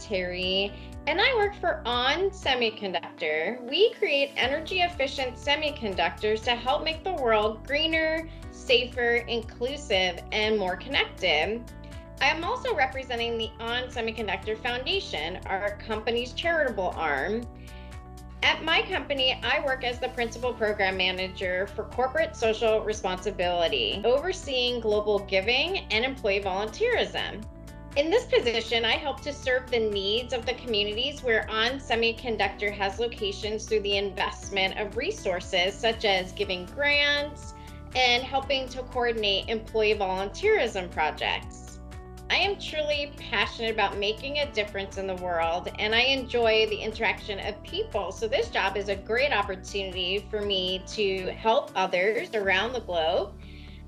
Terry, and I work for On Semiconductor. We create energy efficient semiconductors to help make the world greener, safer, inclusive, and more connected. I am also representing the On Semiconductor Foundation, our company's charitable arm. At my company, I work as the principal program manager for corporate social responsibility, overseeing global giving and employee volunteerism. In this position, I help to serve the needs of the communities where On Semiconductor has locations through the investment of resources such as giving grants and helping to coordinate employee volunteerism projects. I am truly passionate about making a difference in the world, and I enjoy the interaction of people. So this job is a great opportunity for me to help others around the globe.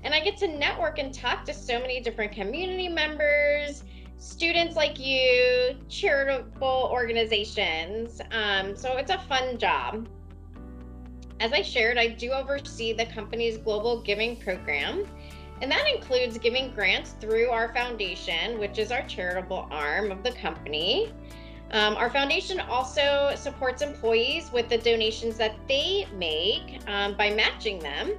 And I get to network and talk to so many different community members, students like you, charitable organizations. So it's a fun job. As I shared, I do oversee the company's global giving program. And that includes giving grants through our foundation, which is our charitable arm of the company. Our foundation also supports employees with the donations that they make by matching them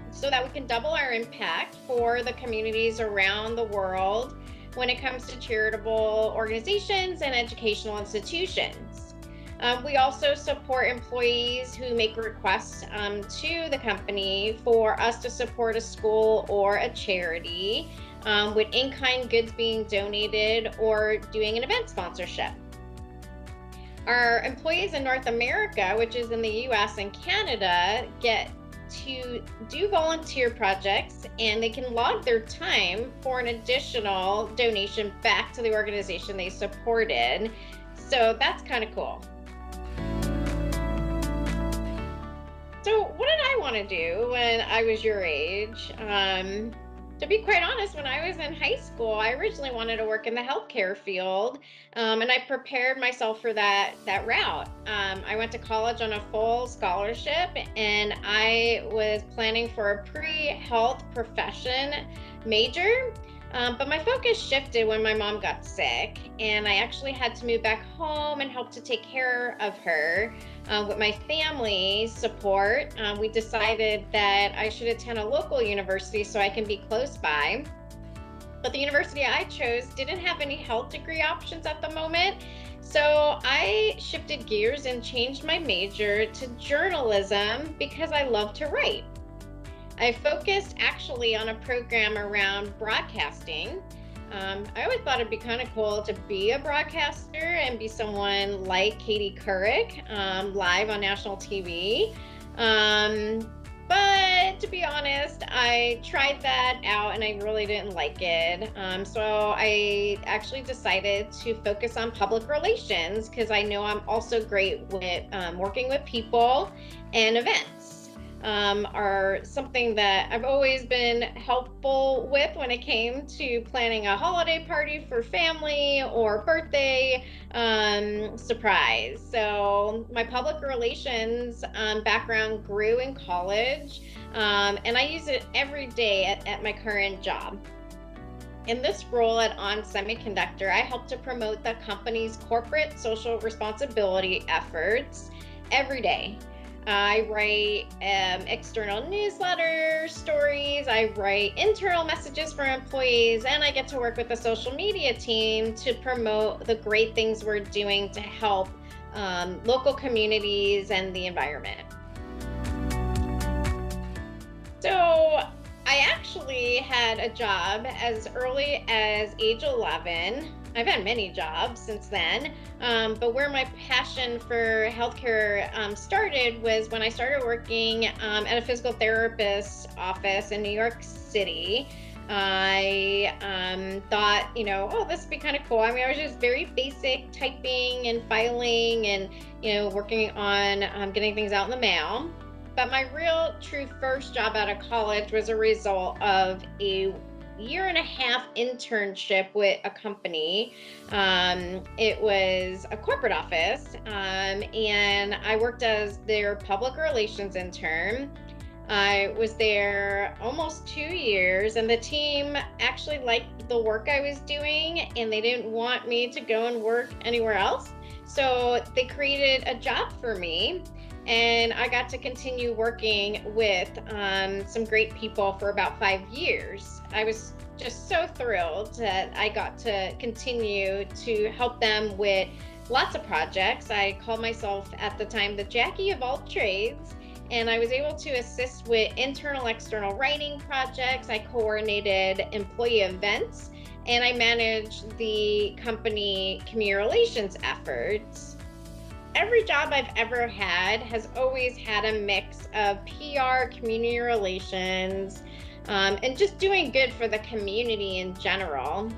so that we can double our impact for the communities around the world when it comes to charitable organizations and educational institutions. We also support employees who make requests to the company for us to support a school or a charity with in-kind goods being donated or doing an event sponsorship. Our employees in North America, which is in the US and Canada, get to do volunteer projects and they can log their time for an additional donation back to the organization they supported. So that's kind of cool. So what did I want to do when I was your age? To be quite honest, when I was in high school, I originally wanted to work in the healthcare field, and I prepared myself for that route. I went to college on a full scholarship, and I was planning for a pre-health profession major. But my focus shifted when my mom got sick, and I actually had to move back home and help to take care of her. With my family's support, we decided that I should attend a local university so I can be close by. But the university I chose didn't have any health degree options at the moment. So I shifted gears and changed my major to journalism because I love to write. I focused actually on a program around broadcasting. I always thought it'd be kind of cool to be a broadcaster and be someone like Katie Couric, live on national TV. But to be honest, I tried that out and I really didn't like it. So I actually decided to focus on public relations because I know I'm also great with working with people, and events are something that I've always been helpful with when it came to planning a holiday party for family or birthday surprise. So my public relations background grew in college, and I use it every day at my current job. In this role at On Semiconductor, I help to promote the company's corporate social responsibility efforts every day. I write external newsletter stories, I write internal messages for employees, and I get to work with the social media team to promote the great things we're doing to help local communities and the environment. So I actually had a job as early as age 11. I've had many jobs since then, but where my passion for healthcare started was when I started working at a physical therapist's office in New York City. I thought, oh, this would be kind of cool. I mean, I was just very basic typing and filing and, working on getting things out in the mail. But my real true first job out of college was a result of a year and a half internship with a company. It was a corporate office, and I worked as their public relations intern. I was there almost 2 years, and the team actually liked the work I was doing, and they didn't want me to go and work anywhere else. So they created a job for me, and I got to continue working with some great people for about 5 years. I was just so thrilled that I got to continue to help them with lots of projects. I called myself at the time the Jackie of all trades, and I was able to assist with internal, external writing projects. I coordinated employee events, and I managed the company community relations efforts. Every job I've ever had has always had a mix of PR, community relations, and just doing good for the community in general.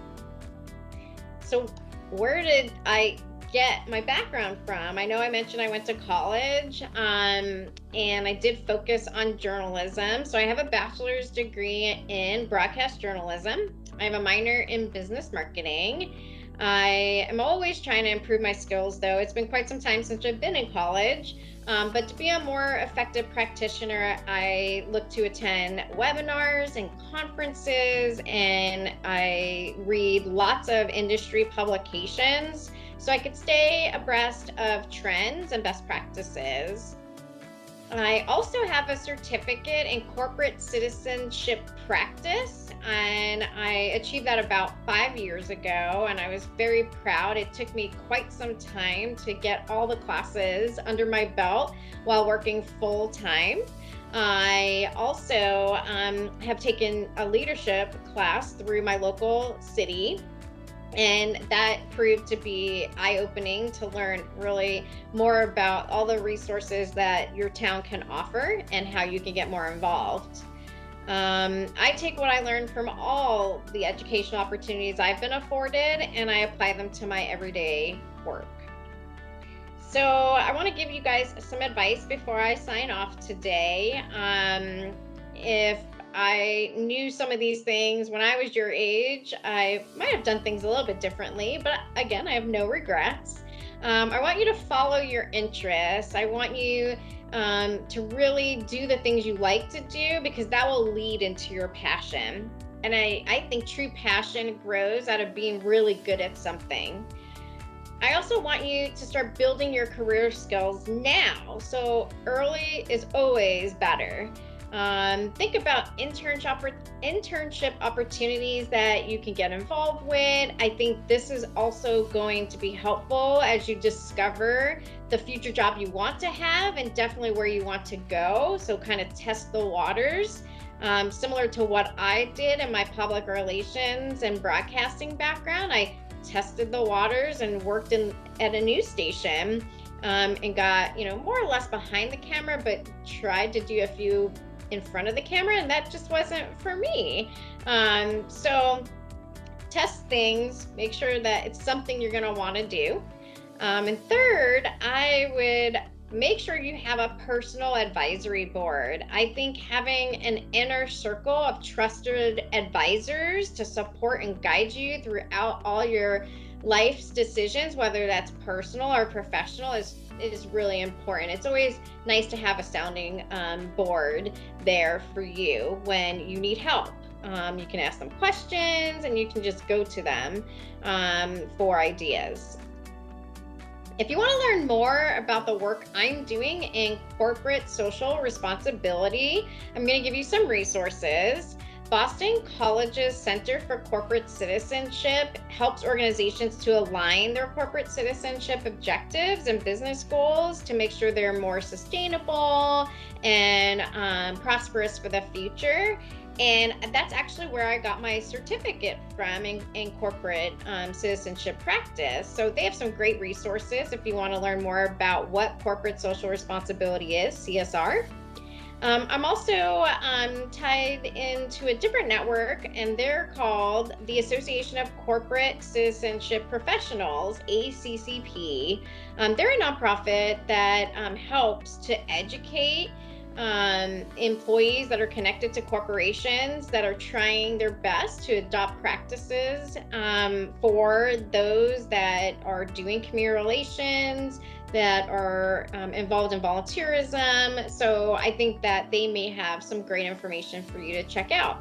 So, where did I get my background from? I know I mentioned I went to college, and I did focus on journalism. So, I have a bachelor's degree in broadcast journalism. I have a minor in business marketing. I am always trying to improve my skills, though. It's been quite some time since I've been in college. But to be a more effective practitioner, I look to attend webinars and conferences, and I read lots of industry publications so I could stay abreast of trends and best practices. I also have a certificate in corporate citizenship practice, and I achieved that about 5 years ago, and I was very proud. It took me quite some time to get all the classes under my belt while working full time. I also have taken a leadership class through my local city, and that proved to be eye-opening to learn really more about all the resources that your town can offer and how you can get more involved. I take what I learned from all the educational opportunities I've been afforded, and I apply them to my everyday work. So I want to give you guys some advice before I sign off today. If I knew some of these things when I was your age, I might have done things a little bit differently, but again, I have no regrets. I want you to follow your interests. I want you to really do the things you like to do, because that will lead into your passion. And I think true passion grows out of being really good at something. I also want you to start building your career skills now. So early is always better. Think about internship opportunities that you can get involved with. I think this is also going to be helpful as you discover the future job you want to have and definitely where you want to go. So kind of test the waters. Similar to what I did in my public relations and broadcasting background, I tested the waters and worked at a news station, and got, more or less behind the camera, but tried to do a few in front of the camera, and that just wasn't for me. So test things, make sure that it's something you're going to want to do. And third, I would make sure you have a personal advisory board. I think having an inner circle of trusted advisors to support and guide you throughout all your life's decisions, whether that's personal or professional, is really important. It's always nice to have a sounding board there for you when you need help. You can ask them questions, and you can just go to them for ideas. If you want to learn more about the work I'm doing in corporate social responsibility, I'm going to give you some resources. Boston College's Center for Corporate Citizenship helps organizations to align their corporate citizenship objectives and business goals to make sure they're more sustainable and prosperous for the future. And that's actually where I got my certificate from in corporate citizenship practice. So they have some great resources if you want to learn more about what corporate social responsibility is, CSR. I'm also tied into a different network, and they're called the Association of Corporate Citizenship Professionals, ACCP. They're a nonprofit that helps to educate employees that are connected to corporations that are trying their best to adopt practices for those that are doing community relations, that are involved in volunteerism. So I think that they may have some great information for you to check out.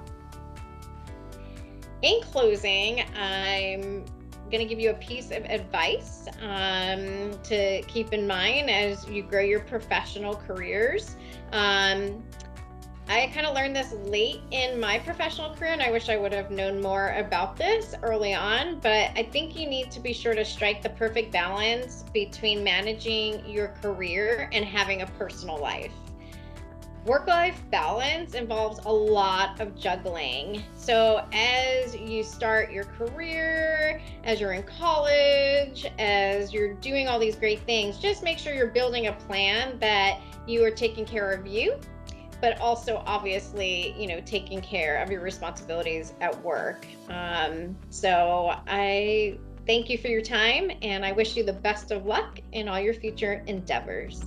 In closing, I'm going to give you a piece of advice to keep in mind as you grow your professional careers. Um, I kind of learned this late in my professional career, and I wish I would have known more about this early on. But I think you need to be sure to strike the perfect balance between managing your career and having a personal life. Work-life balance involves a lot of juggling. So as you start your career, as you're in college, as you're doing all these great things, just make sure you're building a plan that you are taking care of you, but also obviously, taking care of your responsibilities at work. So I thank you for your time, and I wish you the best of luck in all your future endeavors.